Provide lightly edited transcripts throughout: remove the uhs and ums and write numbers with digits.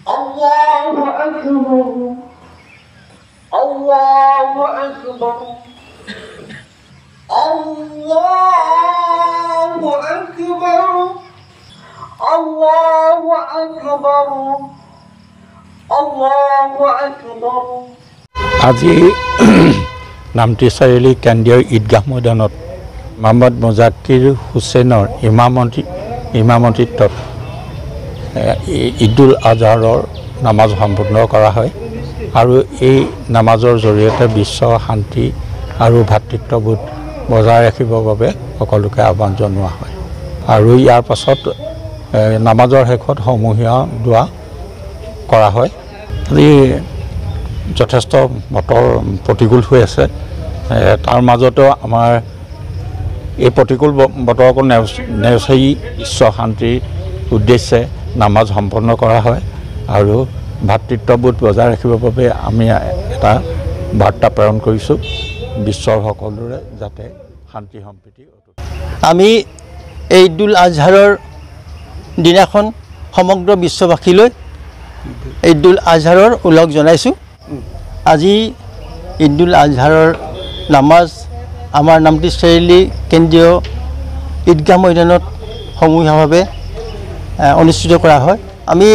الله أكبر الله أكبر الله أكبر الله أكبر الله أكبر আজি নামটি চাৰিআলি কেন্দ্ৰীয় ঈদগাহ ময়দানত মোহাম্মদ মুজাক্কিৰ হুছেইনৰ ইমামতিত্বত ঈদুল আজহাৰৰ নামাজ সম্পূৰ্ণ কৰা হয় আৰু এই নামাজৰ জৰিয়তে বিশ্ব শান্তি আৰু ভাতৃত্ববোধ বজাই ৰাখিবৰ বাবে সকলোকে আহ্বান জনোৱা হয় আৰু ইয়াৰ পাছত নামাজৰ শেষত সমূহীয়া দোৱা কৰা হয়। আজি যথেষ্ট বতৰ প্ৰতিকূল হৈ আছে, তাৰ মাজতো আমাৰ এই প্ৰতিকূল বতৰকো নেওচাই বিশ্ব শান্তিৰ উদ্দেশ্যে নামাজ সম্পন্ন কৰা হয় আৰু ভাতৃত্ববোধ বজাই ৰাখিবৰ বাবে আমি এটা বাৰ্তা প্ৰেৰণ কৰিছোঁ বিশ্বৰ সকলোৰে যাতে শান্তি সম্প্ৰীতি। আমি এই ঈদুল আজহাৰৰ দিনাখন সমগ্ৰ বিশ্ববাসীলৈ ঈদুল আজহাৰৰ ওলগ জনাইছোঁ। আজি ঈদুল আজহাৰৰ নামাজ আমাৰ নামটি চাৰিআলি কেন্দ্ৰীয় ঈদগাহ ময়দানত সমূহীয়াভাৱে অনুষ্ঠিত কৰা হয়। আমি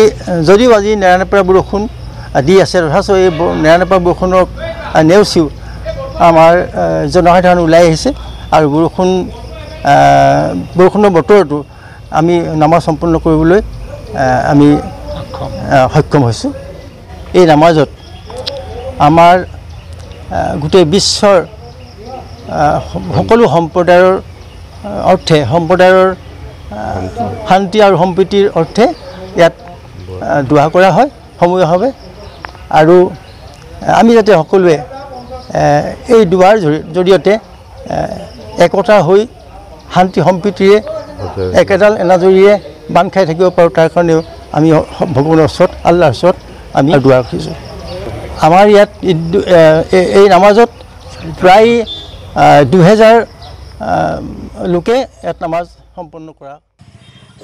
যদিও আজি নেৰানেপেৰা বৰষুণ দি আছে, তথাপিও এই নেৰানেপেৰা বৰষুণক নেওচিও আমাৰ জনসাধাৰণ ওলাই আহিছে আৰু বৰষুণৰ বতৰতো আমি নামাজ সম্পূৰ্ণ কৰিবলৈ আমি সক্ষম হৈছোঁ। এই নামাজত আমাৰ গোটেই বিশ্বৰ সকলো সম্প্ৰদায়ৰ অৰ্থে সম্প্ৰদায়ৰ শান্তি আৰু সম্প্ৰীতিৰ অৰ্থে ইয়াত দোৱা কৰা হয় সমূহীয়াভাৱে আৰু আমি যাতে সকলোৱে এই দোৱাৰ জৰিয়তে একতা হৈ শান্তি সম্প্ৰীতিৰে একেডাল এনাজৰীৰে বান্ধ খাই থাকিব পাৰোঁ, তাৰ কাৰণেও আমি ভগৱানৰ ওচৰত আল্লাহৰ ওচৰত আমি দোৱা ৰাখিছোঁ। আমাৰ ইয়াত এই নামাজত প্ৰায় 2000 লোকে ইয়াত নামাজ সম্পন্ন কৰা।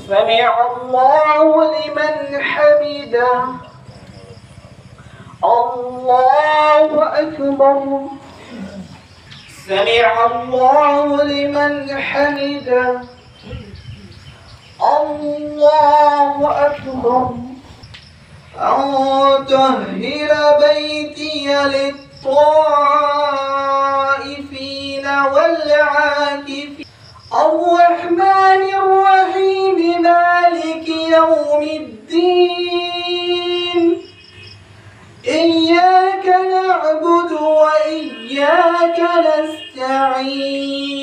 سمع الله لمن حمده الله أكبر سمع الله لمن حمده الله أكبر أن طهر بيتي للطائفين والعاكفين الرحمن الرحيم مالك يوم الدين إياك نعبد وإياك نستعين